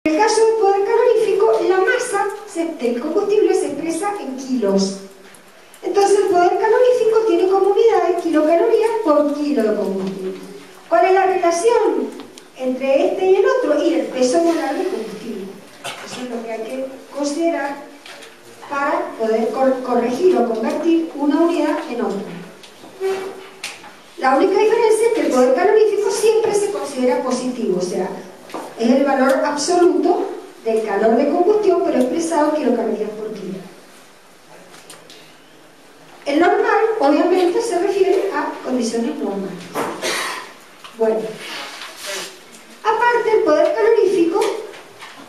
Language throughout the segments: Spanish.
En el caso del poder calorífico, la masa del combustible se expresa en kilos. Entonces el poder calorífico tiene como unidad de kilocalorías por kilo de combustible. ¿Cuál es la relación entre este y el otro? Y el peso molar del combustible. Eso es lo que hay que considerar para poder corregir o convertir una unidad en otra. La única diferencia es que el poder calorífico siempre se considera positivo, o sea, es el valor absoluto del calor de combustión, pero expresado en kilocalorías por kilo. El normal, obviamente, se refiere a condiciones normales. Bueno, aparte, el poder calorífico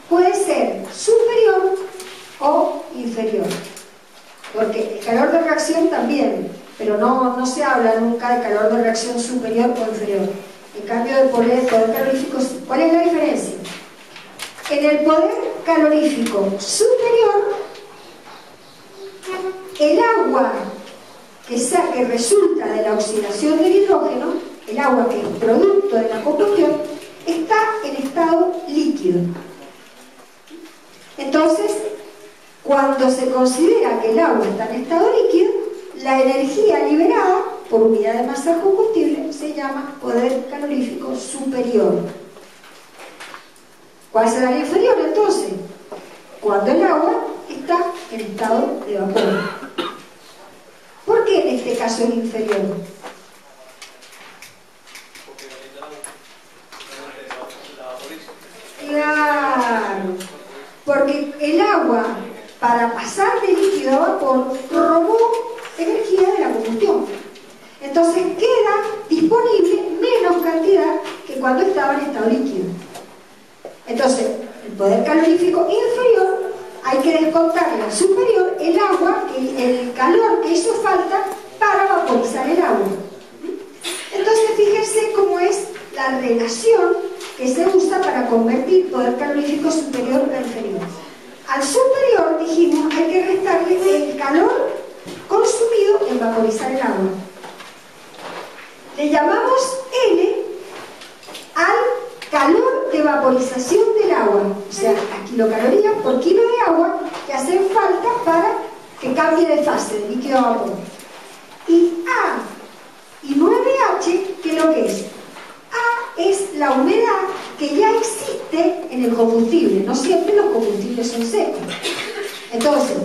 puede ser superior o inferior, porque el calor de reacción también, pero no se habla nunca de calor de reacción superior o inferior. En cambio, del poder calorífico, ¿cuál es la diferencia? En el poder calorífico superior, el agua que resulta de la oxidación del hidrógeno, el agua que es producto de la combustión, está en estado líquido. Entonces, cuando se considera que el agua está en estado líquido, la energía liberada por unidad de masa de combustible se llama poder calorífico superior. ¿Cuál será el inferior entonces? Cuando el agua está en estado de vapor. ¿Por qué en este caso es inferior? Claro, porque el agua, para pasar de líquido a vapor, robó energía de la combustión. Entonces queda disponible menos cantidad que cuando estaba en estado líquido. Entonces, el poder calorífico inferior, hay que descontarle al superior el agua, el calor que hizo falta para vaporizar el agua. Entonces, fíjense cómo es la relación que se usa para convertir poder calorífico superior a inferior. Al superior, dijimos, hay que restarle el calor consumido en vaporizar el agua. Le llamamos N al calor de vaporización del agua, o sea, las kilocalorías por kilo de agua que hacen falta para que cambie de fase, de líquido a vapor. Y A y 9H, ¿qué es lo que es? A es la humedad que ya existe en el combustible. No siempre los combustibles son secos. Entonces,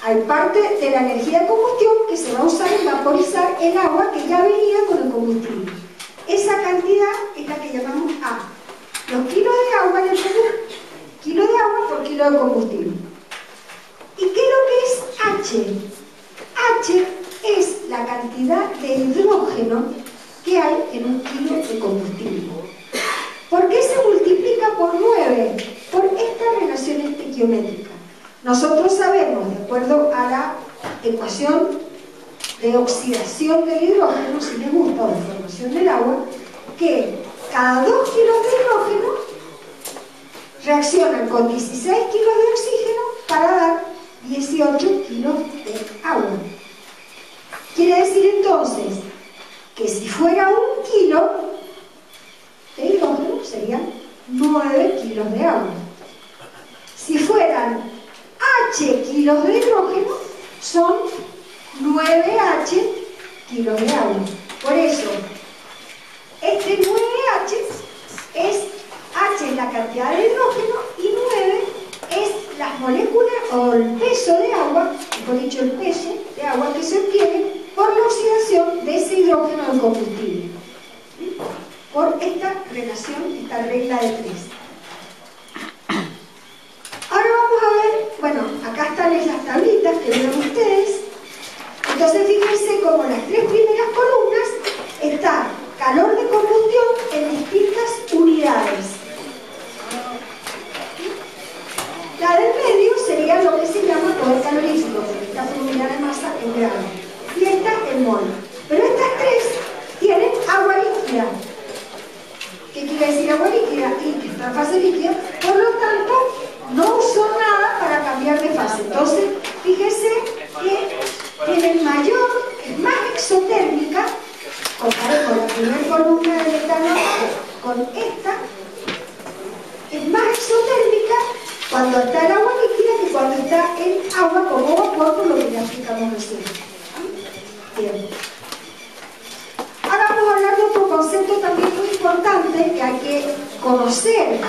hay parte de la energía de combustión que se va a usar en vaporizar el agua que ya venía con el combustible. Esa cantidad es la que llamamos A. Los kilos de agua en el combustible. Kilo de agua por kilo de combustible. ¿Y qué es lo que es H? H es la cantidad de hidrógeno que hay en un kilo de combustible. ¿Por qué se multiplica por 9? Por esta relación estequiométrica. Nosotros sabemos, de acuerdo a la ecuación de oxidación del hidrógeno, si les gusta, o de formación del agua, que cada 2 kilos de hidrógeno reaccionan con 16 kilos de oxígeno para dar 18 kilos de agua. Quiere decir entonces que si fuera 1 kilo de hidrógeno serían 9 kilos de agua. Si fueran H kilos de hidrógeno, son 9H kilos de agua. Por eso, este 9H es H es la cantidad de hidrógeno y 9 es las moléculas o el peso de agua, mejor dicho, el peso de agua que se obtiene por la oxidación de ese hidrógeno del combustible. Por esta relación, esta regla de 3. Ahora vamos a ver, bueno, acá están las tablitas que vieron ustedes. Entonces fíjense como las 3 primeras columnas está calor de combustión en distintas unidades. La del medio sería lo que se llama poder calorífico, porque está por unidad de masa en grado. Y esta en mol. Pero estas 3 tienen agua líquida. ¿Qué quiere decir agua líquida? Y que está en fase líquida, por lo tanto, no usó nada para cambiar de fase. Entonces, fíjese que tiene mayor, es más exotérmica, comparado con la primera columna de metano, con esta, es más exotérmica cuando está el agua líquida que cuando está el agua como vapor, por lo que ya explicamos recién. Bien. Ahora vamos a hablar de otro concepto también muy importante que hay que conocer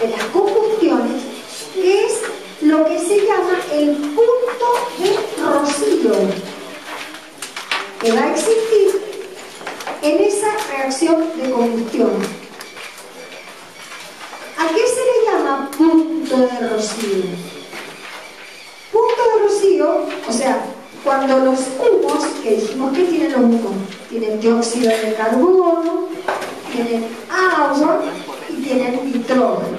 de las combustiones, que es lo que se llama el punto de rocío que va a existir en esa reacción de combustión. ¿A qué se le llama punto de rocío? Punto de rocío, o sea, cuando los humos, que dijimos que tienen los humos, tienen dióxido de carbono, tienen agua y tienen nitrógeno.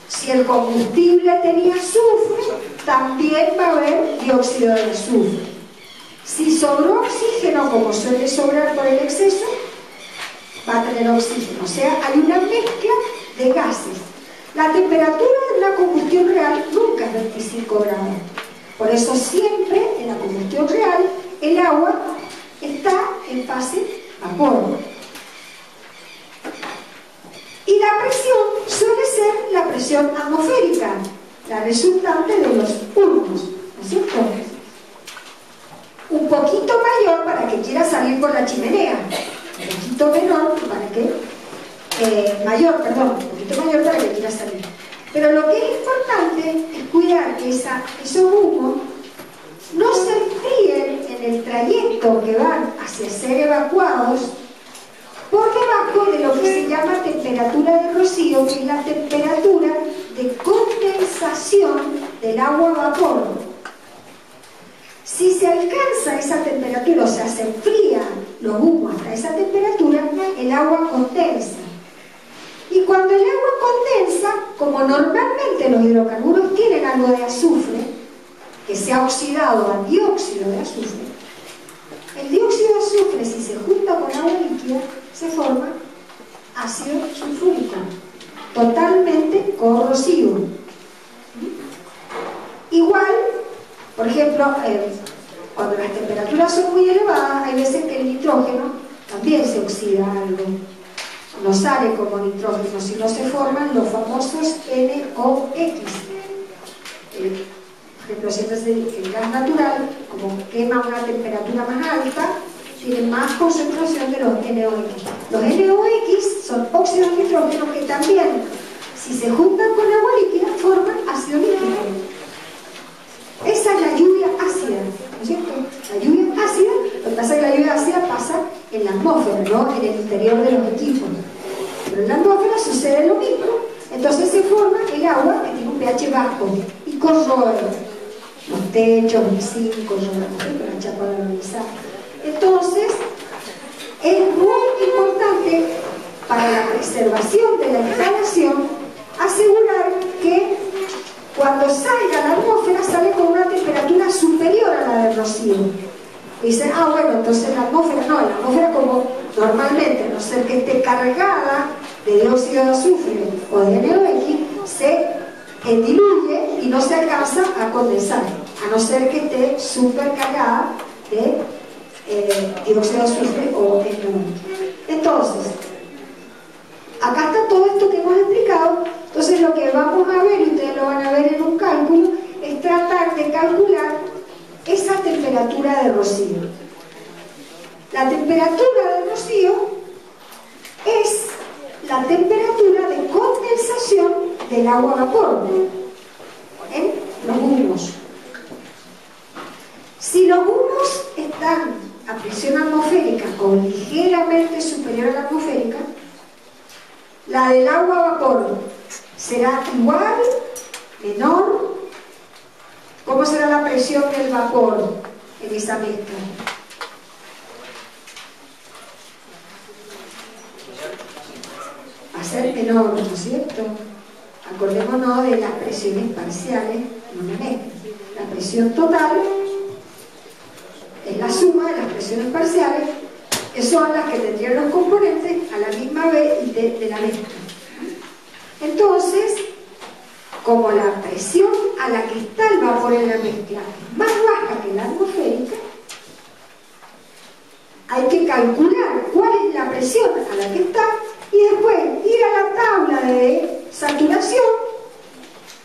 Si el combustible tenía azufre, también va a haber dióxido de azufre. Si sobró oxígeno, como suele sobrar por el exceso, va a tener oxígeno. O sea, hay una mezcla de gases. La temperatura de una combustión real nunca es 25 grados. Por eso siempre en la combustión real el agua está en fase vapor. Y la presión suele ser la presión atmosférica, la resultante de los humos, ¿no es cierto? Un poquito mayor para que quiera salir por la chimenea, un poquito menor para que, mayor para que quiera salir. Pero lo que es importante es cuidar que esos humos no se enfríen en el trayecto que van hacia ser evacuados por debajo de lo que se llama temperatura de rocío, que es la temperatura de condensación del agua vapor. Si se alcanza esa temperatura, o sea, se enfrían los humos hasta esa temperatura, el agua condensa. Y cuando el agua condensa, como normalmente los hidrocarburos tienen algo de azufre, que se ha oxidado a dióxido de azufre, el dióxido de azufre, si se junta con agua líquida, se forma ácido sulfúrico, totalmente corrosivo. Igual, por ejemplo, cuando las temperaturas son muy elevadas, hay veces que el nitrógeno también se oxida algo. No sale como nitrógeno, sino se forman los famosos NOx. Por ejemplo, siempre se dice que el gas natural, como quema a una temperatura más alta, tiene más concentración de los NOx. Los NOx son óxidos de nitrógeno que también, si se juntan con agua líquida, forman ácido nítrico. Esa es la lluvia ácida, ¿no es cierto? La lluvia ácida, lo que pasa es que la lluvia ácida pasa en la atmósfera, ¿no? En el interior de los equipos. Pero en la atmósfera sucede lo mismo. Entonces se forma el agua que tiene un pH bajo y corroe los techos, los zinc, corroe la chapa galvanizada. Entonces, es muy importante para la preservación de la instalación asegurar que cuando salga a la atmósfera sale con una temperatura superior a la del rocío. Dicen, bueno, entonces la atmósfera como normalmente, a no ser que esté cargada de dióxido de azufre o de NOx, se diluye y no se alcanza a condensar, a no ser que esté súper cargada de dióxido de azufre o NOx. Entonces, acá está todo esto que hemos explicado. Entonces lo que vamos a ver, y ustedes lo van a ver en un cálculo, es tratar de calcular esa temperatura de rocío. La temperatura de rocío es la temperatura de condensación del agua a vapor en los humos. Si los humos están a presión atmosférica o ligeramente superior a la atmosférica, la del agua a vapor será igual, menor. ¿Cómo será la presión del vapor en esa mezcla? Va a ser menor, ¿no es cierto? Acordémonos de las presiones parciales en una mezcla. La presión total es la suma de las presiones parciales, que son las que tendrían los componentes a la misma vez de la mezcla. Entonces, como la presión a la que está el vapor en la mezcla es más baja que la atmosférica, hay que calcular cuál es la presión a la que está y después ir a la tabla de saturación,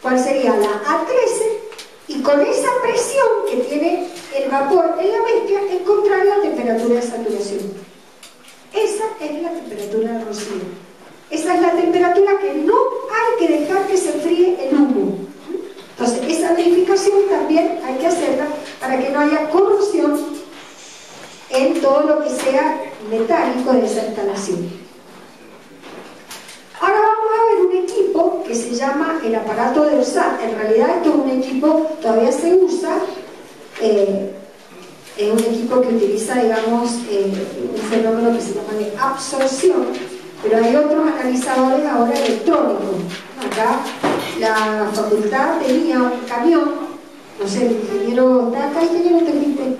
¿Cuál sería? La A13, y con esa presión que tiene el vapor en la mezcla, encontrar la temperatura de saturación. Esa es la temperatura de rocío. Esa es la temperatura que no hay que dejar que se enfríe el humo. Entonces, esa verificación también hay que hacerla para que no haya corrosión en todo lo que sea metálico de esa instalación. Ahora vamos a ver un equipo que se llama el aparato de OSAT. En realidad esto es un equipo, todavía se usa, es un equipo que utiliza, digamos, un fenómeno que se llama de absorción, pero hay otros analizadores ahora electrónicos. Acá la facultad tenía un camión, no sé, el ingeniero, ¿está acá ingeniero? ¿Te viste? ¿El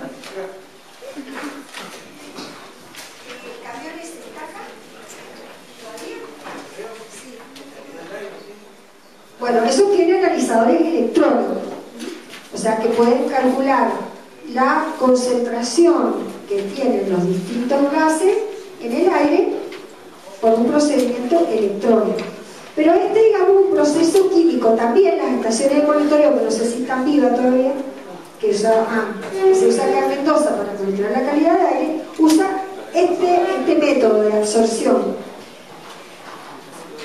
camión ese está acá? ¿Todavía? Sí. Bueno, eso tiene analizadores electrónicos, o sea que pueden calcular la concentración que tienen los distintos gases en el aire por un procedimiento electrónico. Pero digamos, un proceso químico. También las estaciones de monitoreo, que no sé si están vivas todavía, que se usa acá en Mendoza para monitorear la calidad de aire, usa este método de absorción.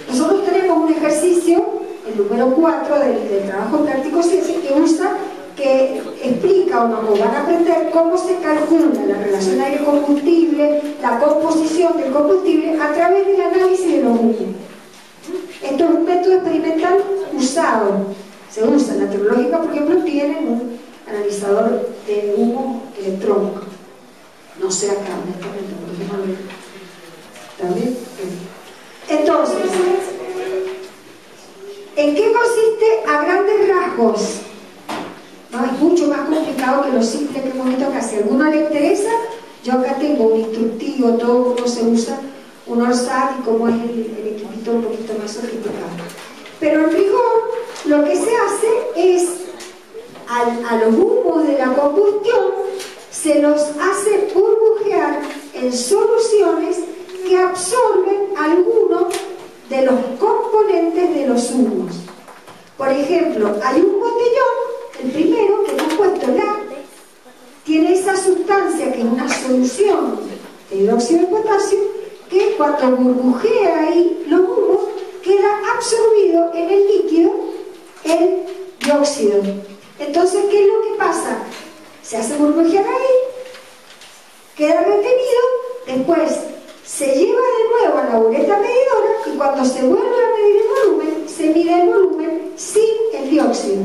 Nosotros tenemos un ejercicio, el número 4 del trabajo práctico ciencia, que explica o nos van a aprender cómo se calcula la relación aire-combustible, la composición del combustible a través del análisis de los humos. Esto es un método experimental usado, se usa en la tecnológica, por ejemplo, tienen un analizador de humo electrónico. No sé acá, honestamente, porque no lo ¿está bien? Entonces, ¿en qué consiste a grandes rasgos? No, es mucho más complicado que lo simple que hemos visto acá. Si a alguno le interesa, yo acá tengo un instructivo, todo cómo se usa un ORSAT y cómo es el equipito un poquito más sofisticado. Pero en rigor, lo que se hace es, a los humos de la combustión, se los hace burbujear en soluciones que absorben algunos de los componentes de los humos. Por ejemplo, hay un botellón, el primero que hemos puesto acá, tiene esa sustancia que es una solución de hidróxido de potasio, que cuando burbujea ahí los humos, queda absorbido en el líquido el dióxido. Entonces, ¿qué es lo que pasa? Se hace burbujear ahí, queda retenido, después se lleva de nuevo a la bureta medidora y cuando se vuelve a medir el volumen, se mide el volumen sin el dióxido.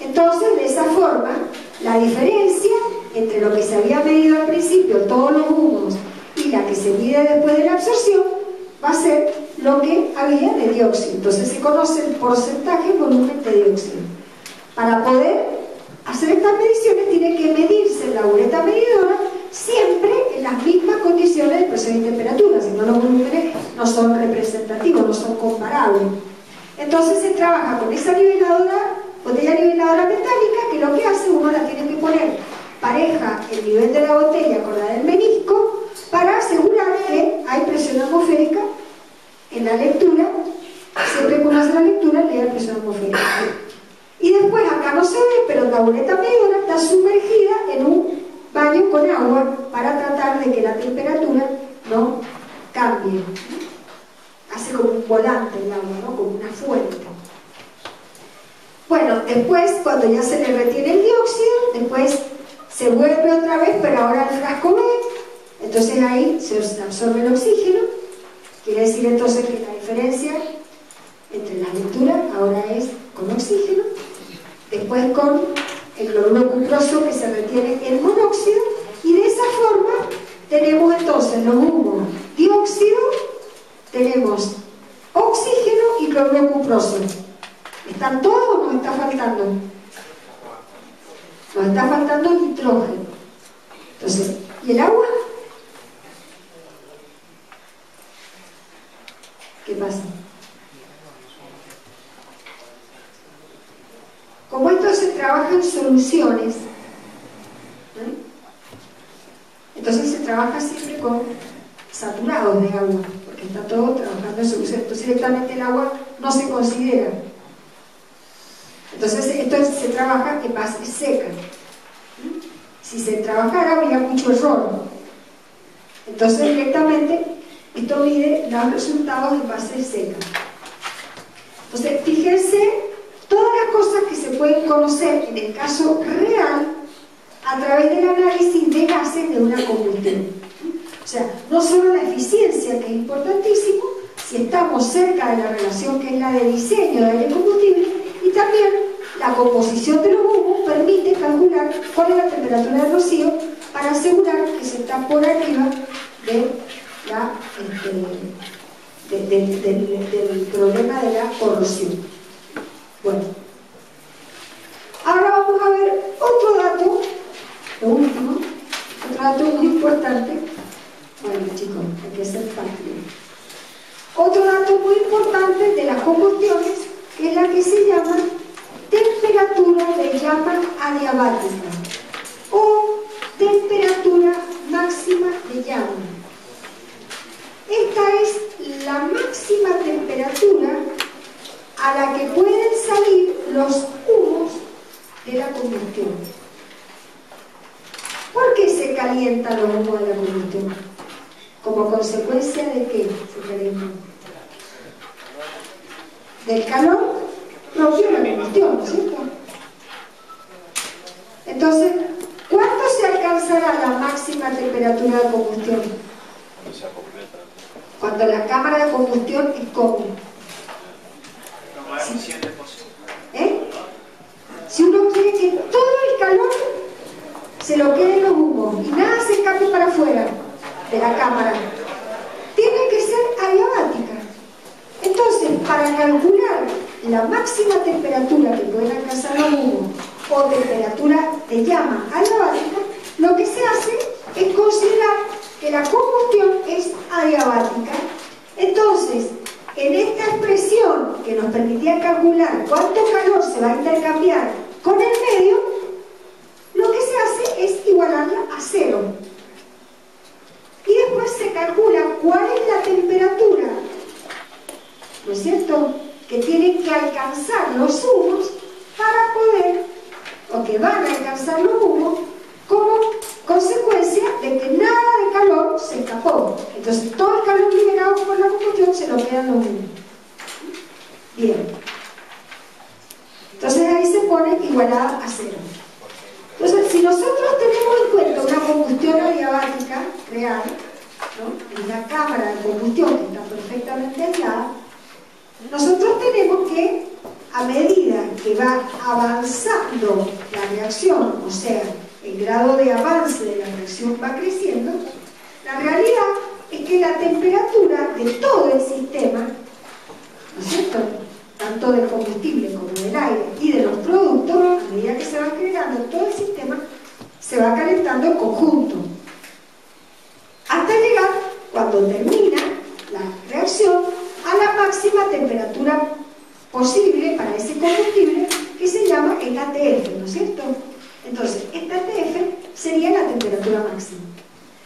Entonces, de esa forma, la diferencia entre lo que se había medido al principio, todos los humos, y la que se mide después de la absorción, va a ser lo que había de dióxido. Entonces se conoce el porcentaje volumen de dióxido. Para poder hacer estas mediciones tiene que medirse en la bureta medidora siempre en las mismas condiciones de presión y temperatura, si no los volúmenes no son representativos, no son comparables. Entonces se trabaja con esa niveladora, botella niveladora metálica, que lo que hace, uno la tiene que poner pareja el nivel de la botella con la del menisco para asegurar que hay presión atmosférica en la lectura. Siempre que uno hace la lectura, lea la presión atmosférica. Y después, acá no se ve, pero la bureta medidora está sumergida en un baño con agua para tratar de que la temperatura no cambie. Hace como un volante el agua, ¿no? Como una fuente. Bueno, después, cuando ya se le retiene el dióxido, después se vuelve otra vez, pero ahora al frasco B, entonces ahí se absorbe el oxígeno. Quiere decir entonces que la diferencia entre la lectura ahora es con oxígeno, después con el cloruro cuproso que se retiene en monóxido, y de esa forma tenemos entonces los humos dióxido, tenemos oxígeno y cloruro cuproso. ¿Están todos o nos está faltando? Nos está faltando nitrógeno. Entonces, ¿y el agua? ¿Qué pasa? Como esto se trabaja en soluciones, entonces se trabaja siempre con saturados de agua, porque está todo trabajando en soluciones. Entonces directamente el agua no se considera. Entonces esto se trabaja en base seca. Si se trabajara habría mucho error. Entonces directamente esto mide los resultados en base seca. Entonces fíjense todas las cosas que se pueden conocer en el caso real a través del análisis de gases de una combustión. O sea, no solo la eficiencia, que es importantísimo, si estamos cerca de la relación que es la de diseño de aire combustible, y también la composición de los humos permite calcular cuál es la temperatura del rocío para asegurar que se está por arriba de del problema de la corrosión. Bueno, ahora vamos a ver otro dato, lo último, otro dato muy importante. Bueno, chicos, hay que ser fácil. Otro dato muy importante de las combustiones es la que se llama temperatura de llama adiabática o temperatura máxima de llama. Esta es la máxima temperatura a la que pueden salir los humos de la combustión. ¿Por qué se calientan los humos de la combustión? ¿Como consecuencia de qué se calientan? Del calor propio de la combustión, ¿no es cierto? Entonces, ¿cuándo se alcanzará la máxima temperatura de combustión? Cuando la cámara de combustión es como. Si uno quiere que todo el calor se lo quede en los humos y nada se escape para afuera de la cámara, tiene que ser adiabática. Entonces, para calcular la máxima temperatura que pueden alcanzar los humos o temperatura de llama adiabática, lo que se hace es considerar que la combustión es adiabática. Entonces, en esta expresión que nos permitía calcular cuánto calor se va a intercambiar con el medio, lo que se hace es igualarla a cero. Y después se calcula cuál es la temperatura, ¿no es cierto?, que tienen que alcanzar los humos para poder, o que van a alcanzar los humos, como consecuencia de que nada de calor se escapó. Entonces todo el calor liberado por la combustión se lo quedan los humos. Bien. Entonces ahí se pone igualada a cero. Entonces, si nosotros tenemos en cuenta una combustión adiabática real, ¿no?, una cámara de combustión que está perfectamente aislada, nosotros tenemos que, a medida que va avanzando la reacción, o sea, el grado de avance de la reacción va creciendo, la realidad es que la temperatura de todo el sistema, ¿no es cierto?, tanto del combustible como del aire y de los productos, a medida que se va agregando todo el sistema, se va calentando en conjunto. Hasta llegar, cuando termina la reacción, a la máxima temperatura posible para ese combustible, que se llama el ATF, ¿no es cierto? Entonces, esta ATF sería la temperatura máxima.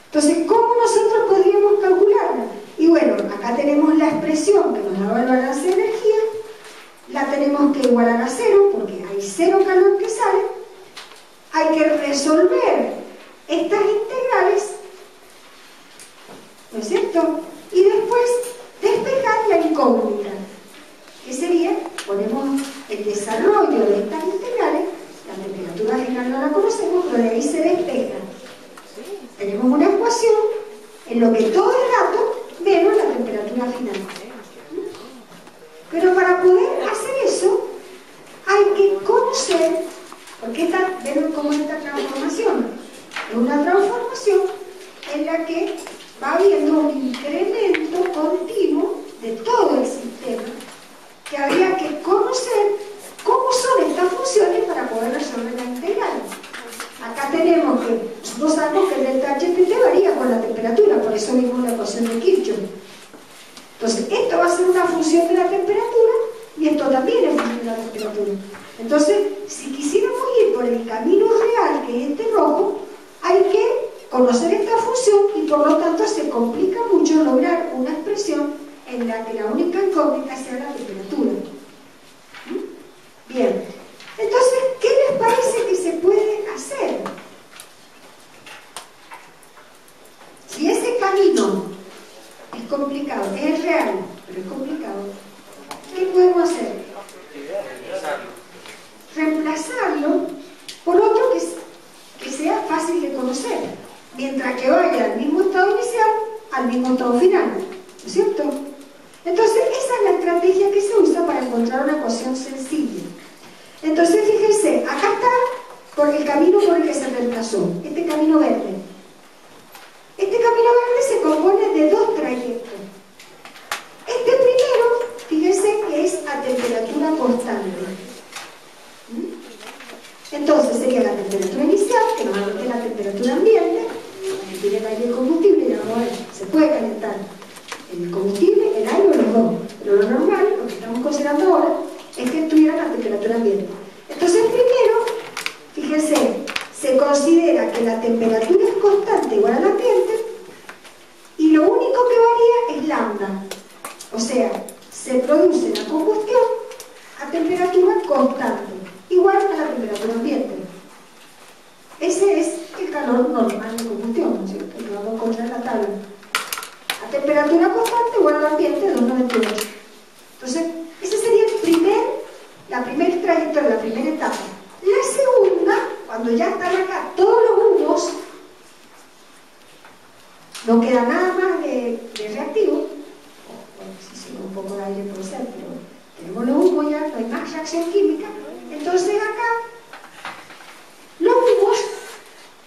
Entonces, ¿cómo nosotros podríamos calcularla? Y bueno, acá tenemos la expresión que nos da el balance de energía, la tenemos que igualar a cero, porque hay cero calor que sale, hay que resolver estas integrales, ¿no es cierto? Y después despejar la incógnita, que sería, ponemos el desarrollo de estas integrales, la temperatura final no la conocemos, pero de ahí se despeja. Tenemos una ecuación en lo que todo es dato menos la temperatura final. Pero para poder hacer eso hay que conocer, porque ven cómo es esta transformación. Es una transformación en la que va habiendo un incremento continuo de todo el sistema, que habría que conocer cómo son estas funciones para poder resolver la integral. Acá tenemos que, nosotros sabemos que el delta HPT varía con la temperatura, por eso vimos la ecuación de Kirchhoff. Entonces, esto va a ser una función de la temperatura y esto también es función de la temperatura. Entonces, si quisiéramos ir por el camino real, que es este rojo, hay que conocer esta función y por lo tanto se complica mucho lograr una expresión en la que la única incógnita sea la temperatura. Bien, entonces, ¿qué les parece que se puede hacer? Si ese camino es complicado, es real, pero es complicado, ¿qué podemos hacer? Reemplazarlo por otro que sea fácil de conocer, mientras que vaya al mismo estado inicial, al mismo estado final, ¿no es cierto? Entonces, esa es la estrategia que se usa para encontrar una ecuación sencilla. Entonces, fíjense, acá está por el camino por el que se reemplazó, este camino verde. Este camino verde se compone de dos trayectos. Este primero, fíjense que es a temperatura constante. Entonces sería la temperatura inicial, que normalmente es la temperatura ambiente, que tiene el aire y el combustible, y ahora se puede calentar el combustible, el aire o los dos. Pero lo normal, lo que estamos considerando ahora, es que estuviera la temperatura ambiente. Entonces primero, fíjense, se considera que la temperatura es constante igual al ambiente, y lo único que varía es lambda. O sea, se produce la combustión a temperatura constante, igual a la temperatura ambiente. Ese es el calor normal de combustión, ¿no es cierto? Lo vamos a encontrar en la tabla. A temperatura constante igual al ambiente, 298. Entonces, ese sería la primera trayectoria, la primera etapa. La segunda, cuando ya están acá todos los humos, no queda nada más de reactivo. Bueno, si sigue un poco de aire puede ser, pero tenemos los humos ya, no hay más reacción química. Entonces acá los humos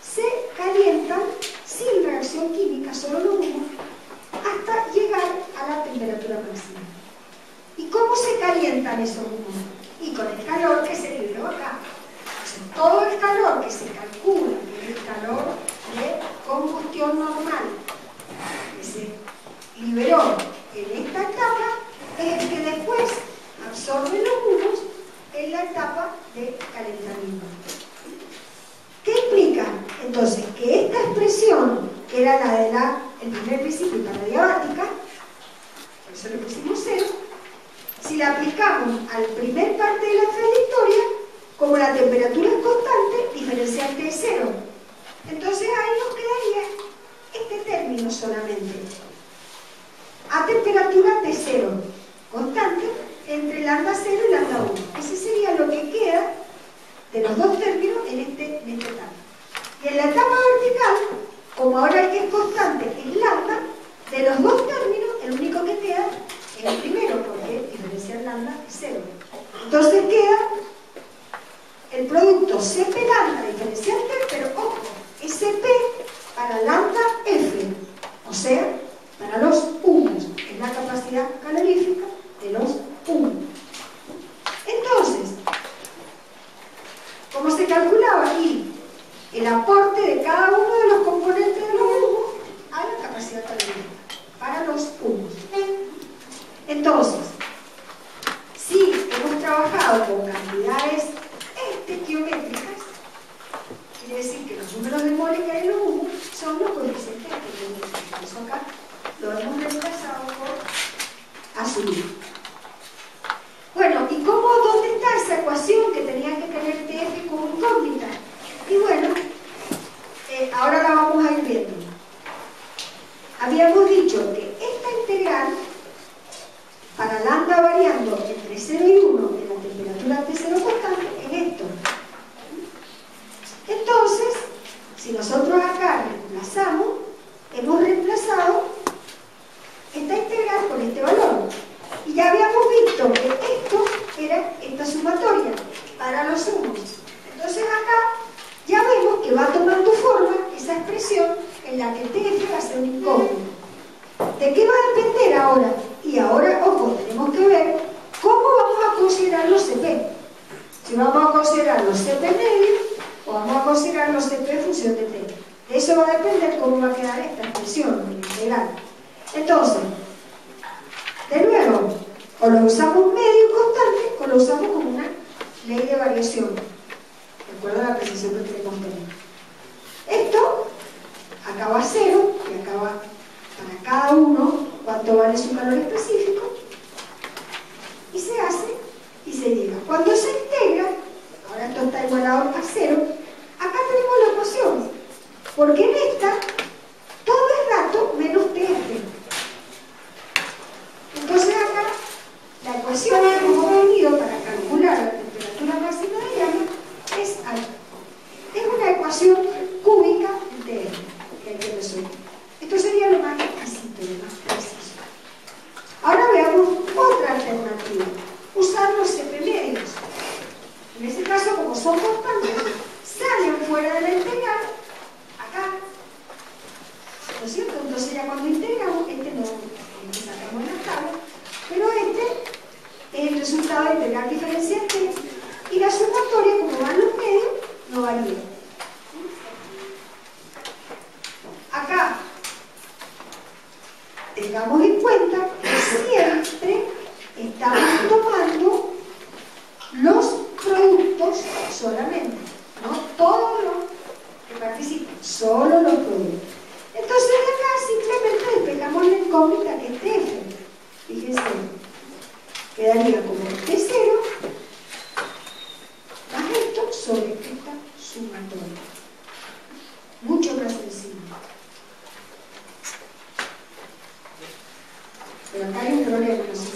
se calientan sin reacción química, solo los humos, hasta llegar a la temperatura máxima. ¿Y cómo se calientan esos humos? Y con el calor que se liberó acá. Entonces, todo el calor que se calcula, que es el calor de combustión normal, que se liberó en esta etapa, es el que después absorbe los humos en la etapa de calentamiento. ¿Qué implica? Entonces, que esta expresión, que era la del primer principio para diabática, por eso le pusimos 0, si la aplicamos al primer parte de la trayectoria, como la temperatura es constante, diferenciante es 0. Entonces ahí nos quedaría este término solamente. A temperatura T0, constante, entre lambda 0 y lambda 1. Ese sería lo que queda de los dos términos en esta etapa. Y en la etapa vertical, como ahora el que es constante es lambda, de los dos términos, el único que queda es el primero, porque diferenciar lambda es 0. Entonces queda el producto CP lambda diferenciante, pero ojo, SP para lambda F, o sea, para los humos, es la capacidad calorífica de los humos. Entonces, ¿cómo se calculaba aquí? El aporte de cada uno de los componentes de los humos a la capacidad calorífica para los humos. Entonces, si hemos trabajado con cantidades estequiométricas, quiere decir que los números de moles que hay en los humos son los coeficientes estequiométricos. Por eso acá lo hemos reemplazado por azul. Bueno, ¿y dónde está esa ecuación que tenía que tener TF como incógnita? Y bueno, ahora la vamos a ir viendo. Habíamos dicho que esta integral, para lambda variando entre 0 y 1 en la temperatura T0 constante, es esto. Entonces, si nosotros acá reemplazamos, hemos reemplazado esta integral por este valor. Y ya habíamos visto que esto era esta sumatoria para los humos. Entonces acá ya vemos que va tomando forma esa expresión en la que TF va a ser un incógnito. ¿De qué va a depender ahora? Y ahora, ojo, tenemos que ver cómo vamos a considerar los CP. Si vamos a considerar los CP medios o vamos a considerar los CP en función de T. De eso va a depender cómo va a quedar esta expresión integral. Entonces, de nuevo, o lo usamos medio constante o lo usamos como una ley de variación, de acuerdo a la precisión que queremos tener. Esto acaba a 0 y acaba para cada uno cuánto vale su calor específico, y se hace y se llega. Cuando se integra, ahora esto está igualado a 0, acá tenemos la ecuación, porque en esta todo es gato menos TF. Entonces acá la ecuación que hemos obtenido para calcular la temperatura máxima de llama es alta. Es una ecuación cúbica en TF que hay que resolver. Esto sería lo más exquisito, lo más preciso. Ahora veamos otra alternativa. Usar los CP medios. En este caso, como son constantes, salen fuera de la integral, acá. ¿No es cierto? Entonces ya cuando integramos, este no, este sacamos en la tabla, pero este es el resultado de integral diferencial y la sumatoria, como van los medios, no varía. Acá tengamos en cuenta que siempre estamos tomando los productos solamente, no todos los que participan, solo los productos. Entonces de acá simplemente despejamos la incógnita que es TF. Fíjense, quedaría como T0 más esto sobre esta sumatoria. Mucho más sencillo. Pero acá hay un problema, no sé si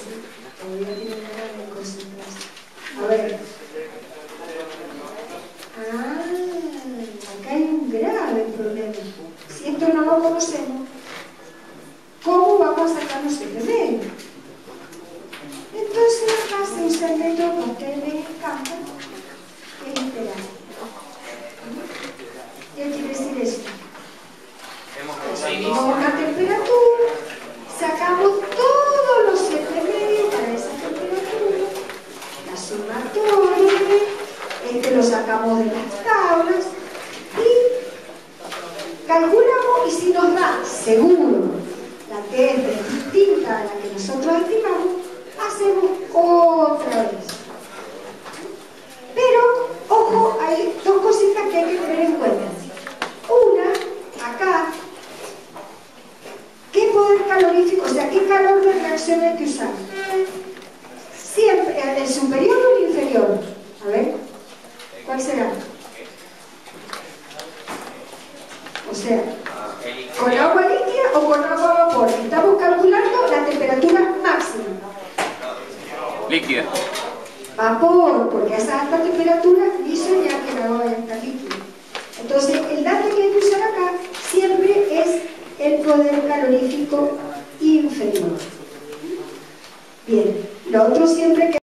todavía tienen ganas de concentrarse. A ver. Acá hay un grave problema. Si esto no lo conocemos, ¿cómo vamos a sacar los CP? Entonces acá se usa el método que ustedes les encanta, que es literal. ¿Qué quiere decir eso? Tenemos una temperatura, sacamos todos los CP para esa temperatura, la sumatoria, lo sacamos de las tablas y calculamos, y si nos da seguro la que es distinta a la que nosotros estimamos, hacemos otra vez. Pero, ojo, hay dos cositas que hay que tener en cuenta. Una, acá, ¿qué poder calorífico, o sea, qué calor de reacción hay que usar? Siempre, ¿el superior o el inferior? A ver, ¿cuál será? O sea, ¿con agua líquida o con agua a vapor? Estamos calculando la temperatura máxima. Líquida. Vapor, porque a esa alta temperatura ni soñar que el agua vaya a estar líquida. Entonces, el dato que hay que usar acá siempre es el poder calorífico inferior. Bien, lo otro siempre que